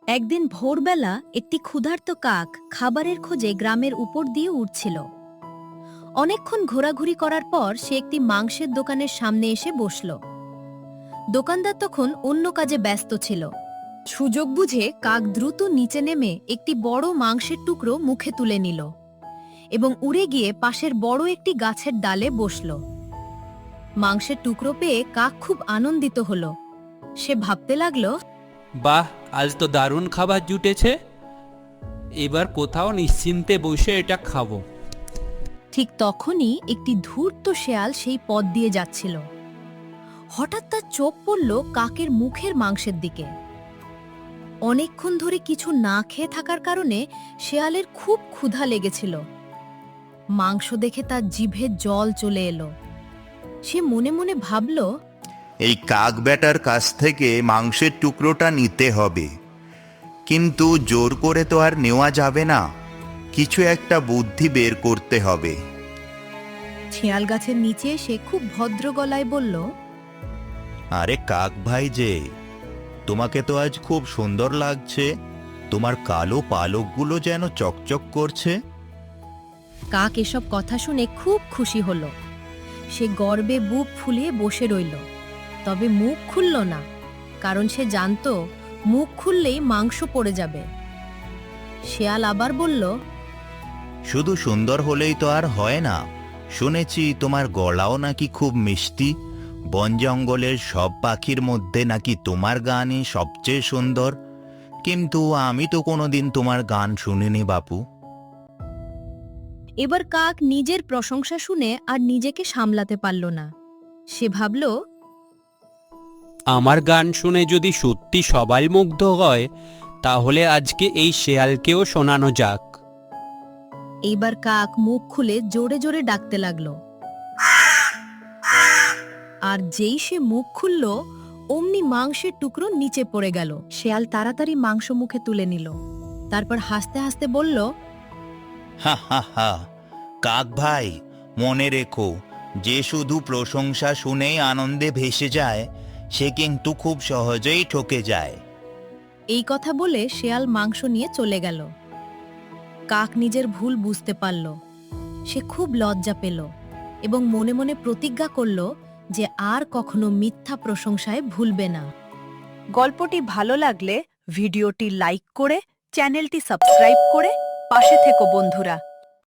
একদিন ভোরবেলা একটি ক্ষুধার্ত কাক খাবারের খোঁজে গ্রামের উপর দিয়ে উড়ছিল। অনেকক্ষণ ঘোরাঘুরি করার পর সে একটি মাংসের দোকানের সামনে এসে বসল। দোকানদার তখন অন্য কাজে ব্যস্ত ছিল। সুযোগ বুঝে কাক দ্রুত নিচে নেমে একটি বড় মাংসের টুকরো মুখে তুলে নিল এবং উড়ে গিয়ে পাশের বড় একটি গাছের ডালে বসল। মাংসের টুকরো পেয়ে কাক খুব আনন্দিত হল। সে ভাবতে লাগল, বাহ, আজ তো দারুণ খাবার জুটেছে। এবার কোথাও নিশ্চিন্তে বসে এটা খাবো। ঠিক তখনই একটি ধূর্ত শেয়াল সেই পথ দিয়ে যাচ্ছিল। হঠাৎ তার চোখ পড়ল কাকের মুখের মাংসের দিকে। অনেকক্ষণ ধরে কিছু না খেয়ে থাকার কারণে শেয়ালের খুব ক্ষুধা লেগেছিল। মাংস দেখে তার জিভে জল চলে এলো। সে মনে মনে ভাবল, এই কাক বেটার কাছ থেকে মাংসের টুকরোটা নিতে হবে, কিন্তু জোর করে তো আর নেওয়া যাবে না। কিছু একটা বুদ্ধি বের করতে হবে। শিয়াল গাছের নিচে সে খুব ভদ্র গলায় বলল, আরে কাক ভাই যে, তোমাকে তো আজ খুব সুন্দর লাগছে। তোমার কালো পালকগুলো যেন চকচক করছে। কাক এসব কথা শুনে খুব খুশি হল। সে গর্বে বুক ফুলিয়ে বসে রইল, তবে মুখ খুলল না, কারণ সে জানত মুখ খুললেই মাংস পড়ে যাবে। শেয়াল আবার বলল, শুধু সুন্দর হলেই তো আর হয় না। শুনেছি তোমার গলাও নাকি খুব মিষ্টি। বন জঙ্গলের সব পাখির মধ্যে নাকি তোমার গানই সবচেয়ে সুন্দর। কিন্তু আমি তো কোনোদিন তোমার গান শুনিনি বাপু। এবার কাক নিজের প্রশংসা শুনে আর নিজেকে সামলাতে পারল না। সে ভাবল, আমার গান শুনে যদি সত্যি সবাই মুগ্ধ হয়, তাহলে আজকে এই শেয়ালকেও শোনানো যাক। এইবার কাক মুখ খুলে জোরে জোরে ডাকতে লাগলো। আর যেই সে মুখ খুলল, অমনি মাংসের টুকরো নিচে পড়ে গেল। শেয়াল তাড়াতাড়ি মাংস মুখে তুলে নিল। তারপর হাসতে হাসতে বলল, হা হা হা, কাক ভাই, মনে রেখো, যে শুধু প্রশংসা শুনেই আনন্দে ভেসে যায়, সে কিন্তু খুব সহজেই ঠকে যায়। এই কথা বলে শেয়াল মাংস নিয়ে চলে গেল। কাক নিজের ভুল বুঝতে পারল। সে খুব লজ্জা পেল এবং মনে মনে প্রতিজ্ঞা করল যে আর কখনো মিথ্যা প্রশংসায় ভুলবে না। গল্পটি ভালো লাগলে ভিডিওটি লাইক করে চ্যানেলটি সাবস্ক্রাইব করে পাশে থেকো বন্ধুরা।